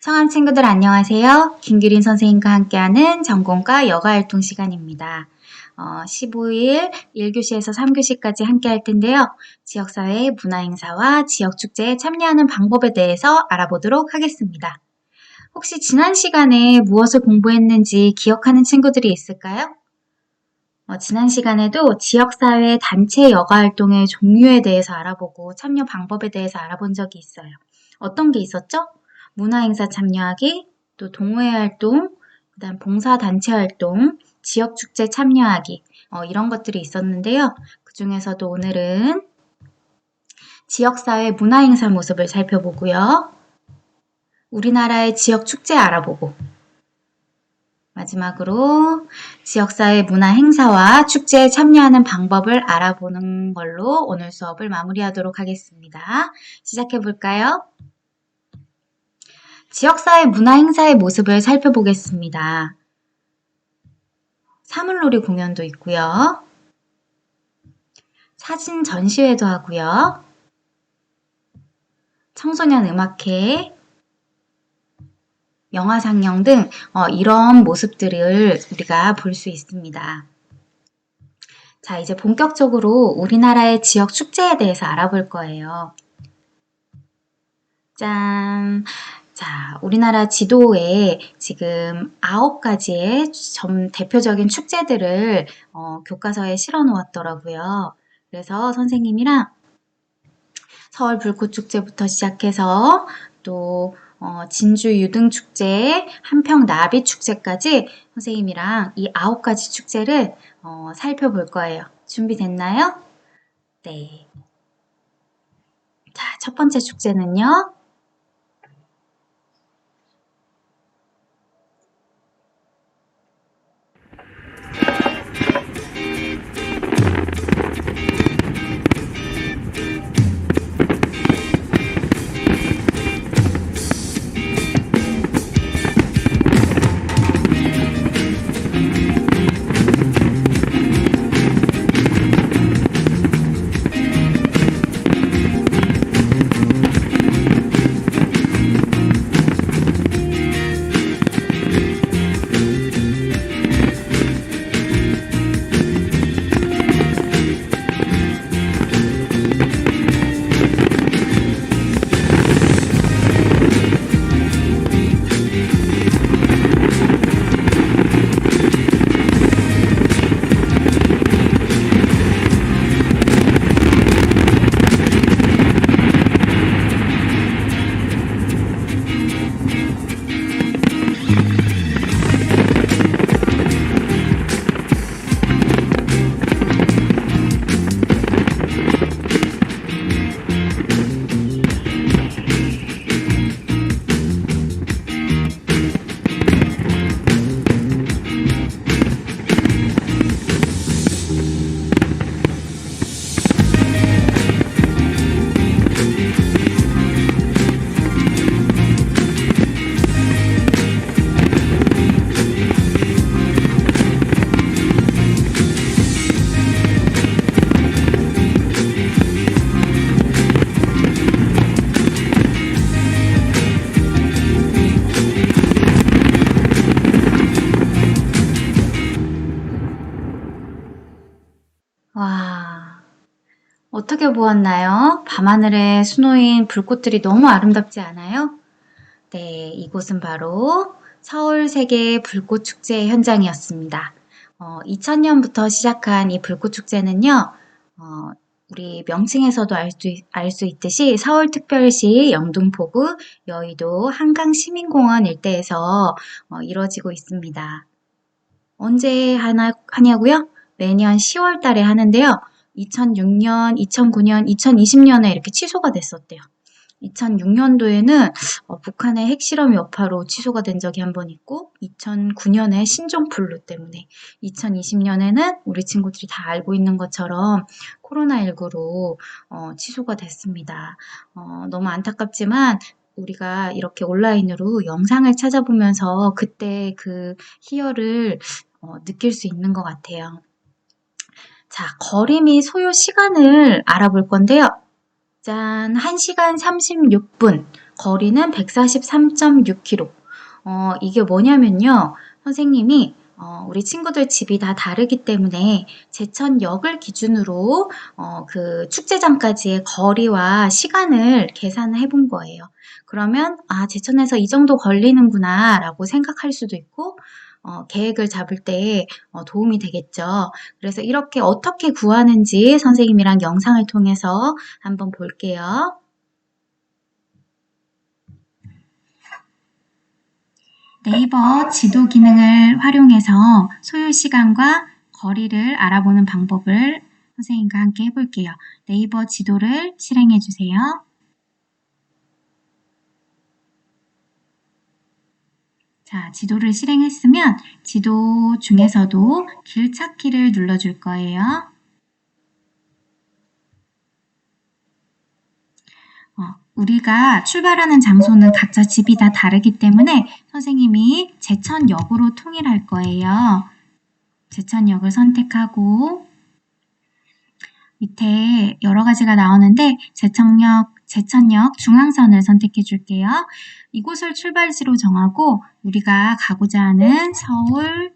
성함 친구들 안녕하세요. 김규린 선생님과 함께하는 전공과 여가활동 시간입니다. 15일 1교시에서 3교시까지 함께할 텐데요. 지역사회 문화행사와 지역축제에 참여하는 방법에 대해서 알아보도록 하겠습니다. 혹시 지난 시간에 무엇을 공부했는지 기억하는 친구들이 있을까요? 지난 시간에도 지역사회 단체 여가활동의 종류에 대해서 알아보고 참여 방법에 대해서 알아본 적이 있어요. 어떤 게 있었죠? 문화행사 참여하기, 또 동호회활동, 그다음 봉사단체활동, 지역축제 참여하기 이런 것들이 있었는데요. 그 중에서도 오늘은 지역사회 문화행사 모습을 살펴보고요. 우리나라의 지역축제 알아보고 마지막으로 지역사회 문화행사와 축제에 참여하는 방법을 알아보는 걸로 오늘 수업을 마무리하도록 하겠습니다. 시작해볼까요? 지역사회 문화행사의 모습을 살펴보겠습니다. 사물놀이 공연도 있고요. 사진 전시회도 하고요. 청소년 음악회, 영화 상영 등 이런 모습들을 우리가 볼 수 있습니다. 자, 이제 본격적으로 우리나라의 지역 축제에 대해서 알아볼 거예요. 짠! 자, 우리나라 지도에 지금 9가지의 대표적인 축제들을 교과서에 실어 놓았더라고요. 그래서 선생님이랑 서울 불꽃축제부터 시작해서 또 진주 유등축제, 한평 나비축제까지 선생님이랑 이 9가지 축제를 살펴볼 거예요. 준비됐나요? 네. 자, 첫 번째 축제는요. 와, 어떻게 보았나요? 밤하늘에 수놓인 불꽃들이 너무 아름답지 않아요? 네, 이곳은 바로 서울 세계 불꽃축제 현장이었습니다. 2000년부터 시작한 이 불꽃축제는요, 우리 명칭에서도 알 수 있듯이 서울특별시 영등포구 여의도 한강시민공원 일대에서 이루어지고 있습니다. 언제 하냐고요? 매년 10월 달에 하는데요. 2006년, 2009년, 2020년에 이렇게 취소가 됐었대요. 2006년도에는 북한의 핵실험 여파로 취소가 된 적이 한 번 있고 2009년에 신종플루 때문에 2020년에는 우리 친구들이 다 알고 있는 것처럼 코로나19로 취소가 됐습니다. 너무 안타깝지만 우리가 이렇게 온라인으로 영상을 찾아보면서 그때 그 희열을 느낄 수 있는 것 같아요. 자, 거리 및 소요 시간을 알아볼 건데요. 짠, 1시간 36분. 거리는 143.6km. 이게 뭐냐면요. 선생님이 우리 친구들 집이 다 다르기 때문에 제천역을 기준으로 그 축제장까지의 거리와 시간을 계산을 해본 거예요. 그러면 제천에서 이 정도 걸리는구나 라고 생각할 수도 있고 계획을 잡을 때 도움이 되겠죠. 그래서 이렇게 어떻게 구하는지 선생님이랑 영상을 통해서 한번 볼게요. 네이버 지도 기능을 활용해서 소요 시간과 거리를 알아보는 방법을 선생님과 함께 해볼게요. 네이버 지도를 실행해 주세요. 자, 지도를 실행했으면 지도 중에서도 길 찾기를 눌러줄 거예요. 우리가 출발하는 장소는 각자 집이 다 다르기 때문에 선생님이 제천역으로 통일할 거예요. 제천역을 선택하고 밑에 여러 가지가 나오는데 제천역 중앙선을 선택해 줄게요. 이곳을 출발지로 정하고 우리가 가고자 하는 서울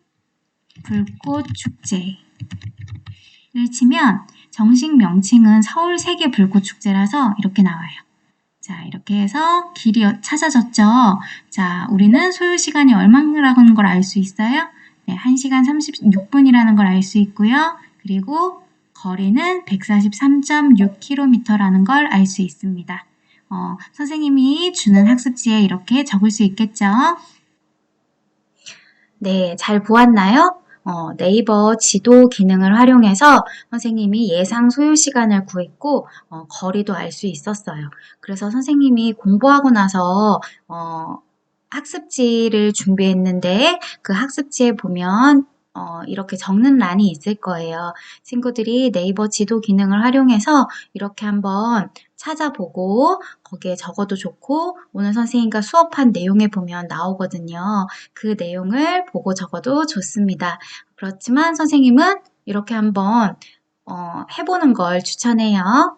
불꽃축제를 치면 정식 명칭은 서울 세계불꽃축제라서 이렇게 나와요. 자, 이렇게 해서 길이 찾아졌죠? 자, 우리는 소요 시간이 얼마라는 걸 알 수 있어요? 네, 1시간 36분이라는 걸 알 수 있고요. 그리고 거리는 143.6km라는 걸 알 수 있습니다. 선생님이 주는 학습지에 이렇게 적을 수 있겠죠? 네, 잘 보았나요? 네이버 지도 기능을 활용해서 선생님이 예상 소요 시간을 구했고 거리도 알 수 있었어요. 그래서 선생님이 공부하고 나서 학습지를 준비했는데 그 학습지에 보면 이렇게 적는 란이 있을 거예요. 친구들이 네이버 지도 기능을 활용해서 이렇게 한번 찾아보고 거기에 적어도 좋고 오늘 선생님과 수업한 내용에 보면 나오거든요. 그 내용을 보고 적어도 좋습니다. 그렇지만 선생님은 이렇게 한번 해보는 걸 추천해요.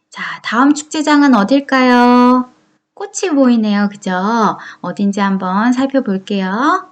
자, 다음 축제장은 어딜까요? 꽃이 보이네요. 그죠? 어딘지 한번 살펴볼게요.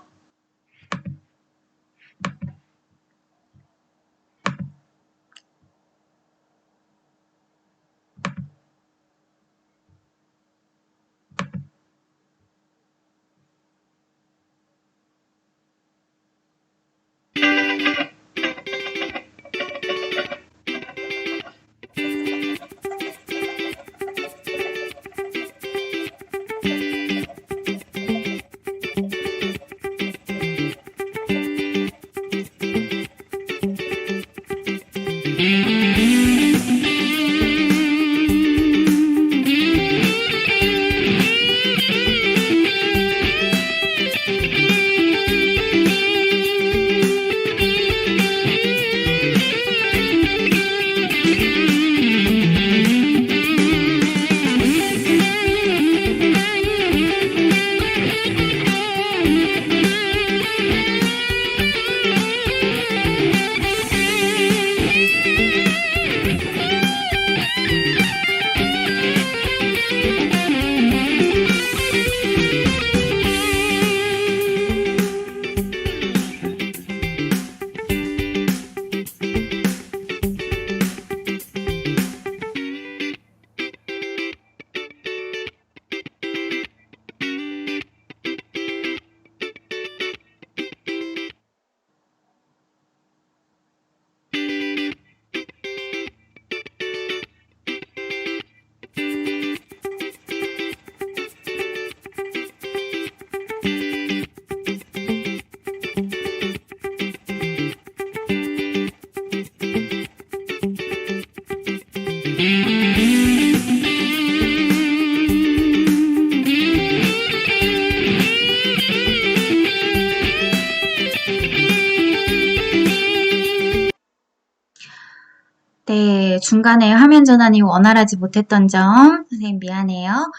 네, 중간에 화면 전환이 원활하지 못했던 점 선생님 미안해요.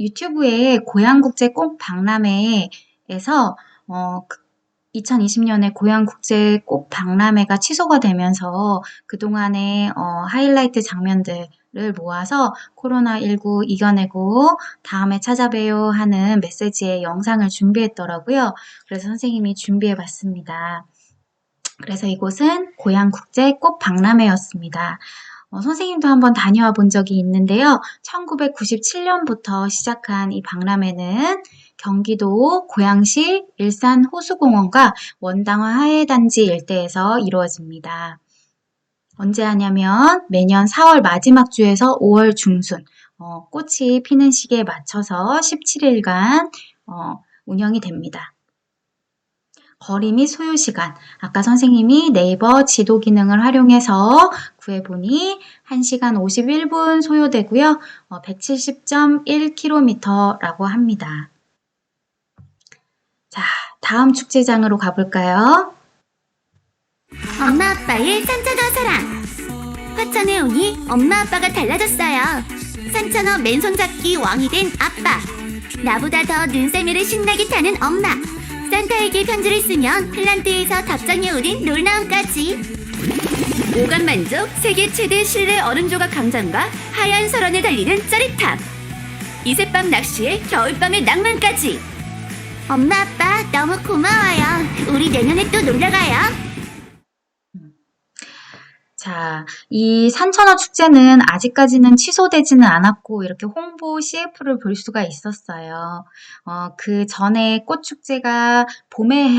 유튜브에 고향국제 꽃 박람회에서 2020년에 고향국제 꽃 박람회가 취소가 되면서 그동안의 하이라이트 장면들 를 모아서 코로나19 이겨내고 다음에 찾아봬요 하는 메시지의 영상을 준비했더라고요. 그래서 선생님이 준비해봤습니다. 그래서 이곳은 고양국제 꽃박람회였습니다. 선생님도 한번 다녀와 본 적이 있는데요. 1997년부터 시작한 이 박람회는 경기도 고양시 일산 호수공원과 원당화 하회단지 일대에서 이루어집니다. 언제 하냐면 매년 4월 마지막 주에서 5월 중순 꽃이 피는 시기에 맞춰서 17일간 운영이 됩니다. 거리 및 소요 시간, 아까 선생님이 네이버 지도 기능을 활용해서 구해보니 1시간 51분 소요되고요. 170.1km라고 합니다. 자, 다음 축제장으로 가볼까요? 엄마 아빠의 산천어 사랑. 화천에 오니 엄마 아빠가 달라졌어요. 산천어 맨손 잡기 왕이 된 아빠. 나보다 더 눈썰미를 신나게 타는 엄마. 산타에게 편지를 쓰면 핀란드에서 답장이 오는 놀라움까지. 오감 만족 세계 최대 실내 얼음조각 광장과 하얀 설원을 달리는 짜릿함. 이슬밤 낚시에 겨울밤의 낭만까지. 엄마 아빠 너무 고마워요. 우리 내년에 또 놀러가요. 자, 이 산천어 축제는 아직까지는 취소되지는 않았고 이렇게 홍보 CF를 볼 수가 있었어요. 그 전에 꽃축제가 봄에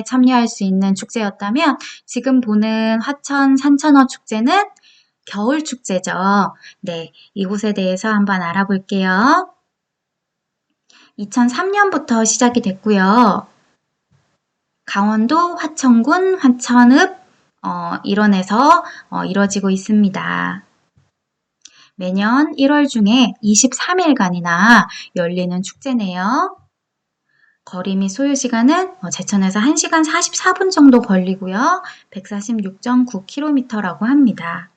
참여할 수 있는 축제였다면 지금 보는 화천 산천어 축제는 겨울 축제죠. 네, 이곳에 대해서 한번 알아볼게요. 2003년부터 시작이 됐고요. 강원도 화천군 화천읍 일원에서 이뤄지고 있습니다. 매년 1월 중에 23일간이나 열리는 축제네요. 거리 및 소요 시간은 제천에서 1시간 44분 정도 걸리고요. 146.9km라고 합니다.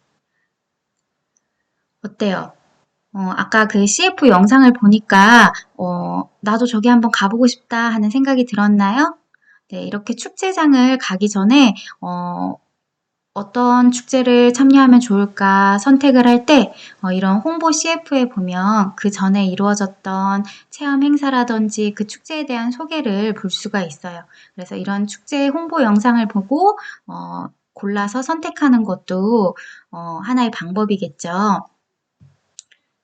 어때요? 아까 그 CF 영상을 보니까 나도 저기 한번 가보고 싶다 하는 생각이 들었나요? 네, 이렇게 축제장을 가기 전에 어떤 축제를 참여하면 좋을까 선택을 할 때 이런 홍보 CF에 보면 그 전에 이루어졌던 체험 행사라든지 그 축제에 대한 소개를 볼 수가 있어요. 그래서 이런 축제 홍보 영상을 보고 골라서 선택하는 것도 하나의 방법이겠죠.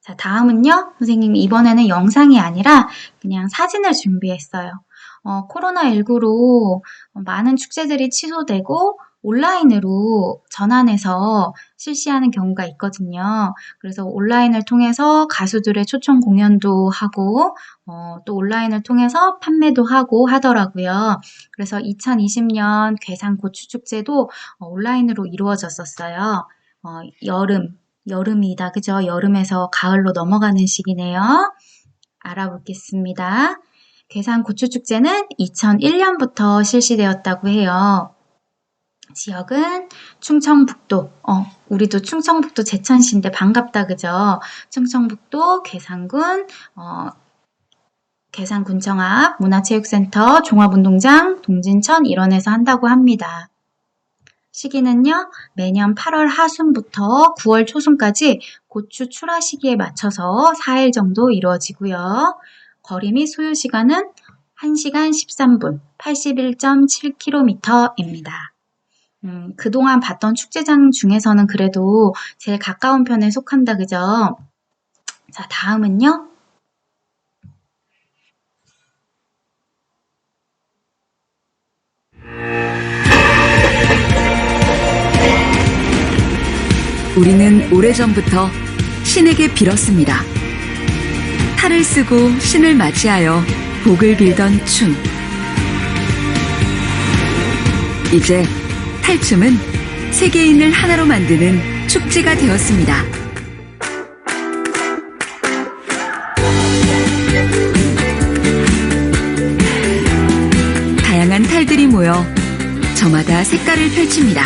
자, 다음은요. 선생님이 이번에는 영상이 아니라 그냥 사진을 준비했어요. 코로나19로 많은 축제들이 취소되고 온라인으로 전환해서 실시하는 경우가 있거든요. 그래서 온라인을 통해서 가수들의 초청 공연도 하고 또 온라인을 통해서 판매도 하고 하더라고요. 그래서 2020년 괴산 고추축제도 온라인으로 이루어졌었어요. 여름이다. 그죠? 여름에서 가을로 넘어가는 시기네요. 알아보겠습니다. 괴산 고추축제는 2001년부터 실시되었다고 해요. 지역은 충청북도, 우리도 충청북도 제천시인데 반갑다, 그죠? 충청북도 괴산군, 괴산군청 앞 문화체육센터 종합운동장 동진천 일원에서 한다고 합니다. 시기는요, 매년 8월 하순부터 9월 초순까지 고추 출하 시기에 맞춰서 4일 정도 이루어지고요. 거리 및 소요 시간은 1시간 13분, 81.7km입니다. 그동안 봤던 축제장 중에서는 그래도 제일 가까운 편에 속한다, 그죠? 자, 다음은요. 우리는 오래전부터 신에게 빌었습니다. 탈을 쓰고 신을 맞이하여 복을 빌던 춤. 이제 탈춤은 세계인을 하나로 만드는 축제가 되었습니다. 다양한 탈들이 모여 저마다 색깔을 펼칩니다.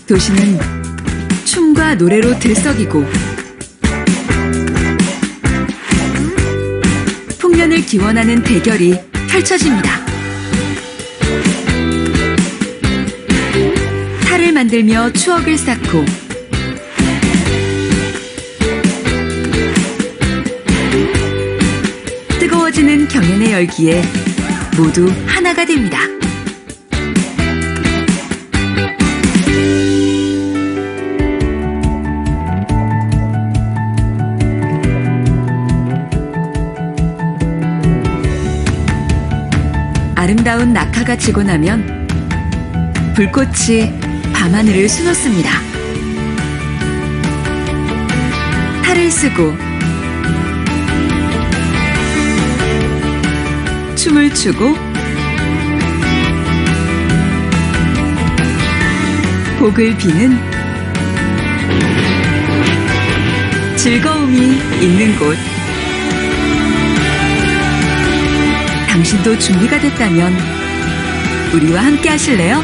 도시는 춤과 노래로 들썩이고 풍년을 기원하는 대결이 펼쳐집니다. 탈을 만들며 추억을 쌓고 뜨거워지는 경연의 열기에 모두 하나가 됩니다. 아름다운 낙하가 지고 나면 불꽃이 밤하늘을 수놓습니다. 탈을 쓰고 춤을 추고 복을 비는 즐거움이 있는 곳. 당신도 준비가 됐다면 우리와 함께 하실래요?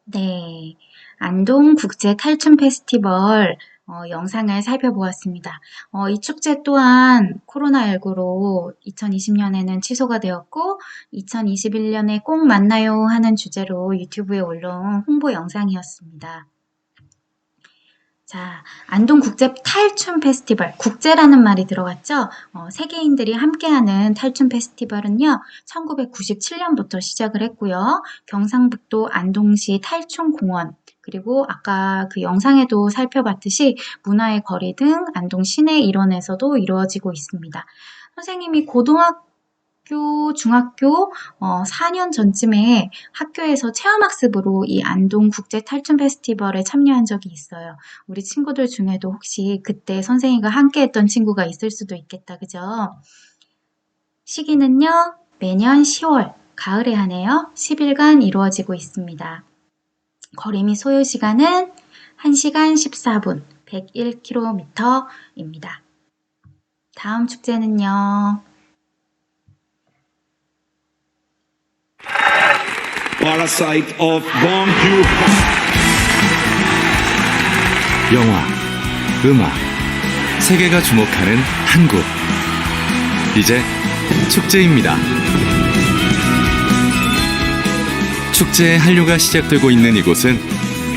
네, 안동 국제 탈춤 페스티벌 영상을 살펴보았습니다. 이 축제 또한 코로나19로 2020년에는 취소가 되었고 2021년에 꼭 만나요 하는 주제로 유튜브에 올라온 홍보 영상이었습니다. 자, 안동 국제 탈춤 페스티벌, 국제라는 말이 들어갔죠? 세계인들이 함께하는 탈춤 페스티벌은요, 1997년부터 시작을 했고요. 경상북도 안동시 탈춤공원, 그리고 아까 그 영상에도 살펴봤듯이 문화의 거리 등 안동 시내 일원에서도 이루어지고 있습니다. 선생님이 고등학교, 중학교 4년 전쯤에 학교에서 체험학습으로 이 안동 국제 탈춤 페스티벌에 참여한 적이 있어요. 우리 친구들 중에도 혹시 그때 선생님과 함께 했던 친구가 있을 수도 있겠다. 그죠? 시기는요, 매년 10월, 가을에 하네요. 10일간 이루어지고 있습니다. 거리 및 소요 시간은 1시간 14분, 101km입니다. 다음 축제는요. Parasite of Bong Joon-ho. 영화, 음악, 세계가 주목하는 한국. 이제 축제입니다. 축제의 한류가 시작되고 있는 이곳은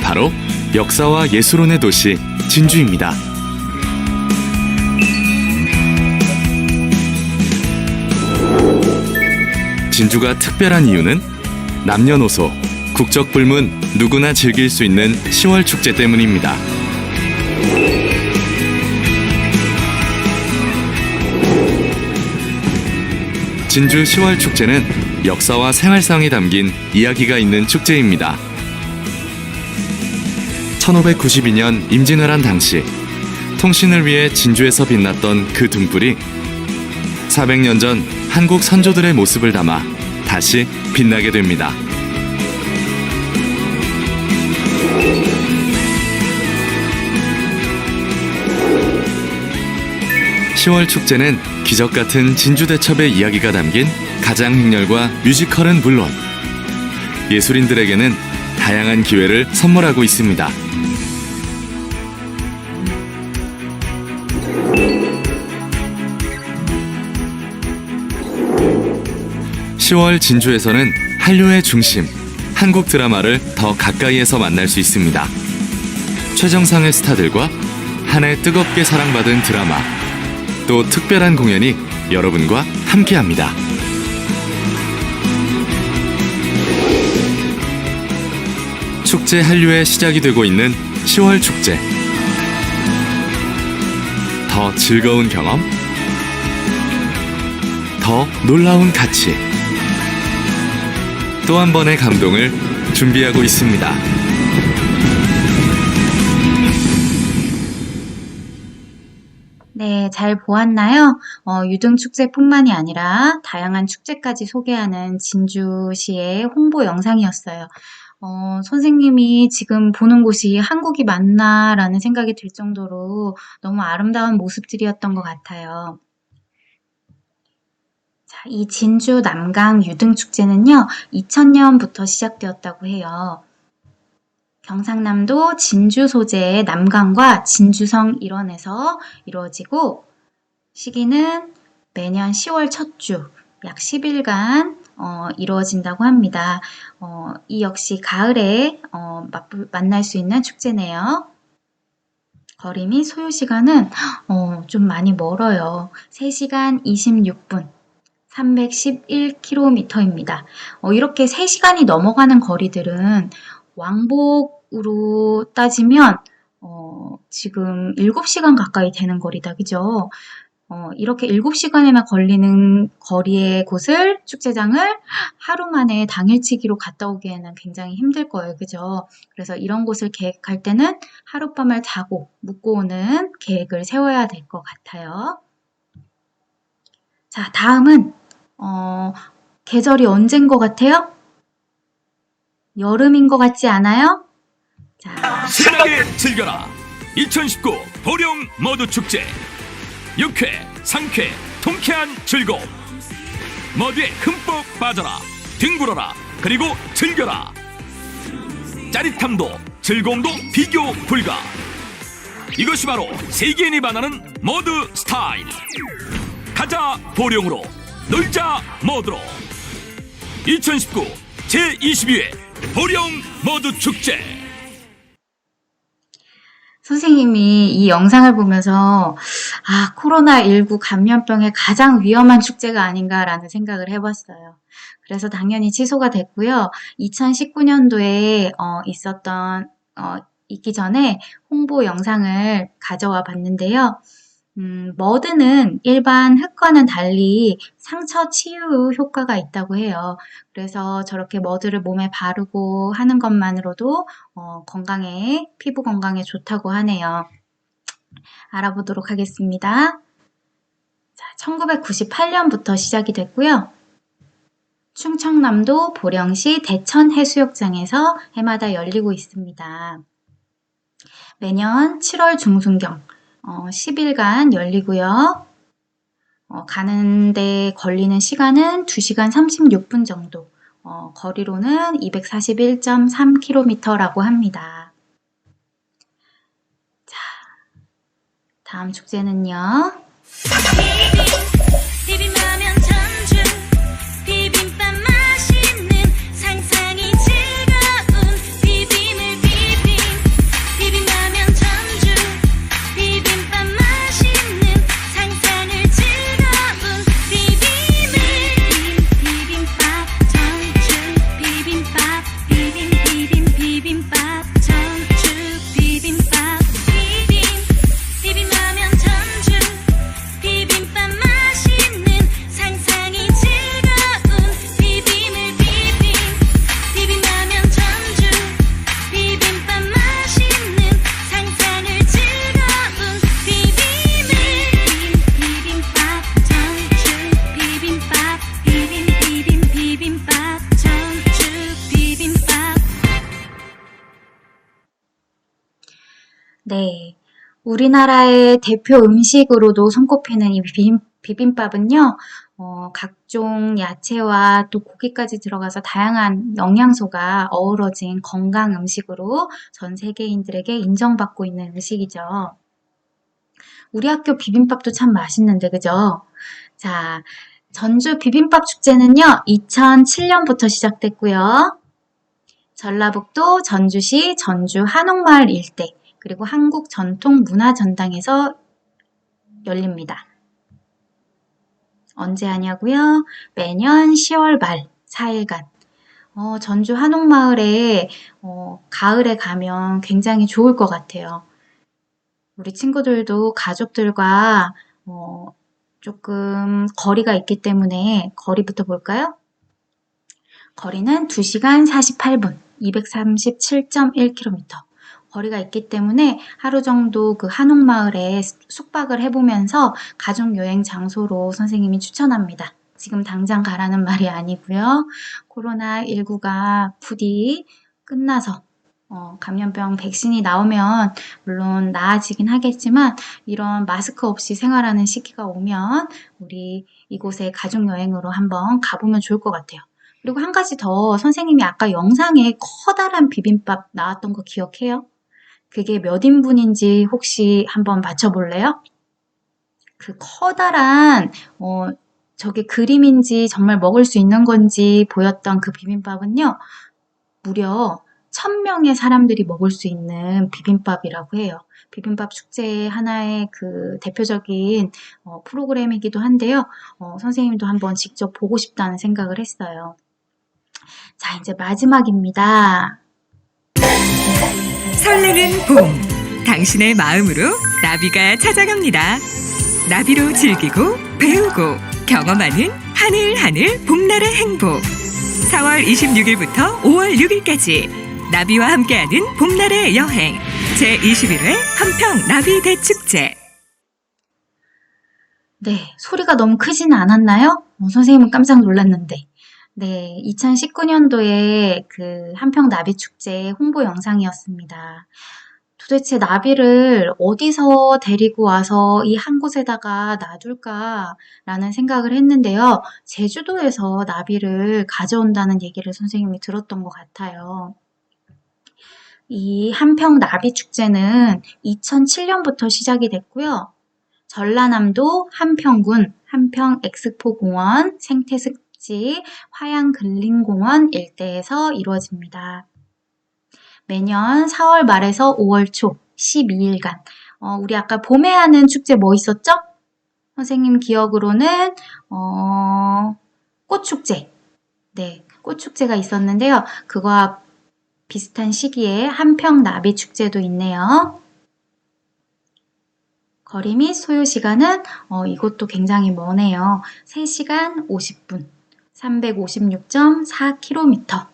바로 역사와 예술혼의 도시 진주입니다. 진주가 특별한 이유는 남녀노소, 국적 불문 누구나 즐길 수 있는 10월 축제 때문입니다. 진주 10월 축제는 역사와 생활상이 담긴 이야기가 있는 축제입니다. 1592년 임진왜란 당시 통신을 위해 진주에서 빛났던 그 등불이 400년 전 한국 선조들의 모습을 담아 다시 빛나게 됩니다. (10월) 축제는 기적 같은 진주대첩의 이야기가 담긴 가장 행렬과 뮤지컬은 물론 예술인들에게는 다양한 기회를 선물하고 있습니다. (10월) 진주에서는 한류의 중심, 한국 드라마를 더 가까이에서 만날 수 있습니다. 최정상의 스타들과 한 해 뜨겁게 사랑받은 드라마, 또 특별한 공연이 여러분과 함께합니다. 축제 한류의 시작이 되고 있는 10월 축제. 더 즐거운 경험, 더 놀라운 가치, 또 한 번의 감동을 준비하고 있습니다. 네, 잘 보았나요? 유등축제뿐만이 아니라 다양한 축제까지 소개하는 진주시의 홍보 영상이었어요. 선생님이 지금 보는 곳이 한국이 맞나라는 생각이 들 정도로 너무 아름다운 모습들이었던 것 같아요. 자, 이 진주 남강 유등축제는요, 2000년부터 시작되었다고 해요. 경상남도 진주 소재의 남강과 진주성 일원에서 이루어지고, 시기는 매년 10월 첫 주, 약 10일간 이루어진다고 합니다. 이 역시 가을에 만날 수 있는 축제네요. 거리 및 소요 시간은 좀 많이 멀어요. 3시간 26분, 311km입니다. 이렇게 3시간이 넘어가는 거리들은 왕복으로 따지면 지금 7시간 가까이 되는 거리다, 그죠? 이렇게 7시간이나 걸리는 거리의 곳을, 축제장을 하루 만에 당일치기로 갔다 오기에는 굉장히 힘들 거예요. 그죠? 그래서 이런 곳을 계획할 때는 하룻밤을 자고 묵고 오는 계획을 세워야 될 것 같아요. 자, 다음은, 계절이 언제인 것 같아요? 여름인 것 같지 않아요? 자, 신나게 즐겨라 2019 보령 머드축제. 유쾌, 상쾌, 통쾌한 즐거움. 머드에 흠뻑 빠져라. 뒹굴어라. 그리고 즐겨라. 짜릿함도 즐거움도 비교 불가. 이것이 바로 세계인이 반하는 머드 스타일. 가자 보령으로, 놀자 머드로. 2019 제22회 보령 머드축제. 선생님이 이 영상을 보면서 코로나19 감염병의 가장 위험한 축제가 아닌가라는 생각을 해봤어요. 그래서 당연히 취소가 됐고요. 2019년도에 있기 전에 홍보 영상을 가져와 봤는데요. 머드는 일반 흙과는 달리 상처 치유 효과가 있다고 해요. 그래서 저렇게 머드를 몸에 바르고 하는 것만으로도 피부 건강에 좋다고 하네요. 알아보도록 하겠습니다. 자, 1998년부터 시작이 됐고요. 충청남도 보령시 대천해수욕장에서 해마다 열리고 있습니다. 매년 7월 중순경 10일간 열리고요. 가는데 걸리는 시간은 2시간 36분 정도, 거리로는 241.3km라고 합니다. 자, 다음 축제는요. 비빔라면 전주 비빔밥 맛있는 상상이 즐거운 비빔을 비빔라면 전주 비빔밥 맛있는 상상을 즐거운 비빔밥 전주 비빔밥 전주 비빔라면 전주 비빔밥 맛있는 상상이 즐거운 비빔라면 전주 비빔밥 맛있는 상상을 즐거운 비빔밥 전주 비빔밥 전주 비빔밥. 네. 우리나라의 대표 음식으로도 손꼽히는 이 비빔밥은요, 각종 야채와 또 고기까지 들어가서 다양한 영양소가 어우러진 건강 음식으로 전 세계인들에게 인정받고 있는 음식이죠. 우리 학교 비빔밥도 참 맛있는데, 그죠? 자, 전주 비빔밥 축제는요, 2007년부터 시작됐고요. 전라북도 전주시 전주 한옥마을 일대, 그리고 한국전통문화전당에서 열립니다. 언제 하냐고요? 매년 10월 말 4일간. 전주 한옥마을에 가을에 가면 굉장히 좋을 것 같아요. 우리 친구들도 가족들과 조금 거리가 있기 때문에 거리부터 볼까요? 거리는 2시간 48분, 237.1km. 거리가 있기 때문에 하루 정도 그 한옥마을에 숙박을 해보면서 가족여행 장소로 선생님이 추천합니다. 지금 당장 가라는 말이 아니고요. 코로나19가 부디 끝나서 감염병 백신이 나오면 물론 나아지긴 하겠지만 이런 마스크 없이 생활하는 시기가 오면 우리 이곳에 가족여행으로 한번 가보면 좋을 것 같아요. 그리고 한 가지 더 선생님이 아까 영상에 커다란 비빔밥 나왔던 거 기억해요? 그게 몇 인분인지 혹시 한번 맞춰볼래요? 그 커다란 저게 그림인지 정말 먹을 수 있는 건지 보였던 그 비빔밥은요. 무려 1000명의 사람들이 먹을 수 있는 비빔밥이라고 해요. 비빔밥 축제의 하나의 그 대표적인 프로그램이기도 한데요. 선생님도 한번 직접 보고 싶다는 생각을 했어요. 자, 이제 마지막입니다. 설레는 봄. 당신의 마음으로 나비가 찾아갑니다. 나비로 즐기고 배우고 경험하는 하늘하늘 봄날의 행복. 4월 26일부터 5월 6일까지 나비와 함께하는 봄날의 여행 제21회 한평 나비 대축제. 네, 소리가 너무 크지는 않았나요? 선생님은 깜짝 놀랐는데. 네, 2019년도에 그 한평 나비 축제 홍보 영상이었습니다. 도대체 나비를 어디서 데리고 와서 이 한 곳에다가 놔둘까라는 생각을 했는데요. 제주도에서 나비를 가져온다는 얘기를 선생님이 들었던 것 같아요. 이 한평 나비 축제는 2007년부터 시작이 됐고요. 전라남도 한평군 한평 엑스포공원 생태습지 화양근린공원 일대에서 이루어집니다. 매년 4월 말에서 5월 초 12일간 우리 아까 봄에 하는 축제 뭐 있었죠? 선생님 기억으로는 꽃축제. 네, 꽃축제가 있었는데요. 그거와 비슷한 시기에 한평 나비 축제도 있네요. 거리 및 소요 시간은 이것도 굉장히 머네요. 3시간 50분, 356.4km.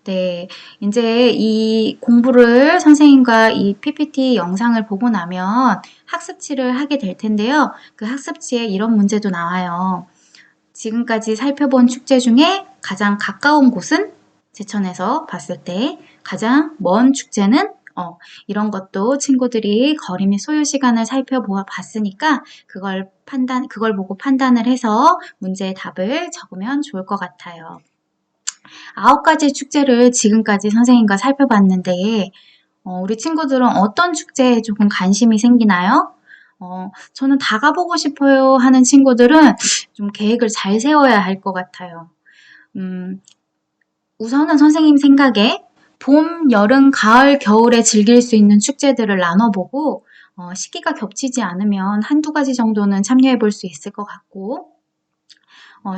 네, 이제 이 공부를 선생님과 이 PPT 영상을 보고 나면 학습지를 하게 될 텐데요. 그 학습지에 이런 문제도 나와요. 지금까지 살펴본 축제 중에 가장 가까운 곳은 제천에서 봤을 때 가장 먼 축제는 이런 것도 친구들이 거리 및 소요 시간을 살펴봤으니까 그걸 보고 판단을 해서 문제의 답을 적으면 좋을 것 같아요. 9가지 축제를 지금까지 선생님과 살펴봤는데 우리 친구들은 어떤 축제에 조금 관심이 생기나요? 저는 다 가보고 싶어요 하는 친구들은 좀 계획을 잘 세워야 할 것 같아요. 우선은 선생님 생각에 봄, 여름, 가을, 겨울에 즐길 수 있는 축제들을 나눠보고 시기가 겹치지 않으면 한두 가지 정도는 참여해 볼 수 있을 것 같고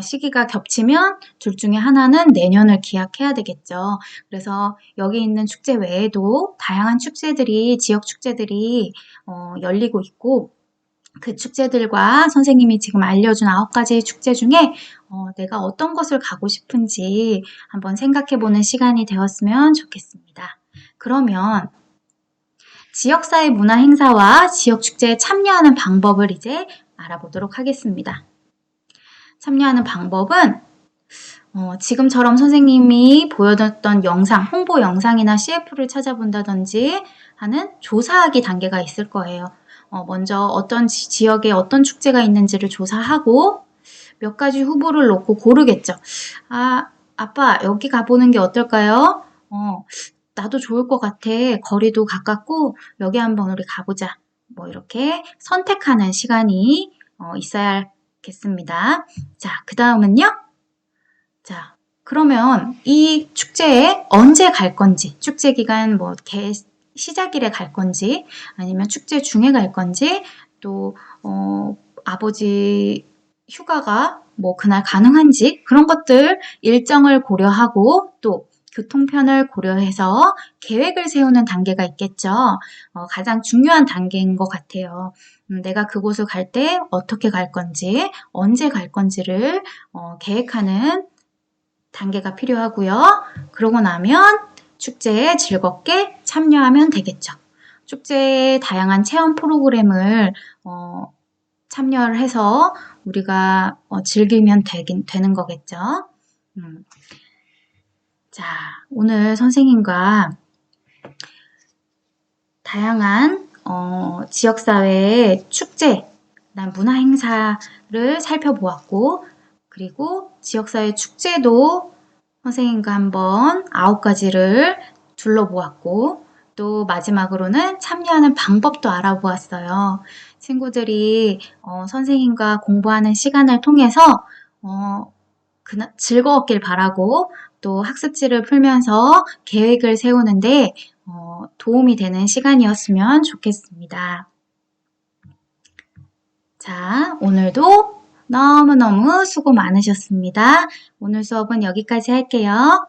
시기가 겹치면 둘 중에 하나는 내년을 기약해야 되겠죠. 그래서 여기 있는 축제 외에도 다양한 축제들이, 지역 축제들이 열리고 있고 그 축제들과 선생님이 지금 알려준 9가지 축제 중에 내가 어떤 것을 가고 싶은지 한번 생각해보는 시간이 되었으면 좋겠습니다. 그러면 지역사회 문화 행사와 지역 축제에 참여하는 방법을 이제 알아보도록 하겠습니다. 참여하는 방법은 지금처럼 선생님이 보여줬던 영상, 홍보 영상이나 CF를 찾아본다든지 하는 조사하기 단계가 있을 거예요. 먼저 어떤 지역에 어떤 축제가 있는지를 조사하고 몇 가지 후보를 놓고 고르겠죠. 아빠 여기 가보는 게 어떨까요? 나도 좋을 것 같아. 거리도 가깝고 여기 한번 우리 가보자. 뭐 이렇게 선택하는 시간이 있어야겠습니다. 자, 그 다음은요. 자, 그러면 이 축제에 언제 갈 건지, 축제 기간 시작일에 갈 건지, 아니면 축제 중에 갈 건지, 또 아버지 휴가가 그날 가능한지 그런 것들 일정을 고려하고 또 교통편을 고려해서 계획을 세우는 단계가 있겠죠. 가장 중요한 단계인 것 같아요. 내가 그곳을 갈 때 어떻게 갈 건지, 언제 갈 건지를 계획하는 단계가 필요하고요. 그러고 나면 축제에 즐겁게 참여하면 되겠죠. 축제의 다양한 체험 프로그램을 참여를 해서 우리가 즐기면 되는 거겠죠. 자, 오늘 선생님과 다양한 지역사회의 축제, 그다음 문화행사를 살펴보았고, 그리고 지역사회 축제도 선생님과 한번 9가지를 둘러보았고, 또 마지막으로는 참여하는 방법도 알아보았어요. 친구들이 선생님과 공부하는 시간을 통해서 즐거웠길 바라고, 또 학습지를 풀면서 계획을 세우는데 도움이 되는 시간이었으면 좋겠습니다. 자, 오늘도 너무너무 수고 많으셨습니다. 오늘 수업은 여기까지 할게요.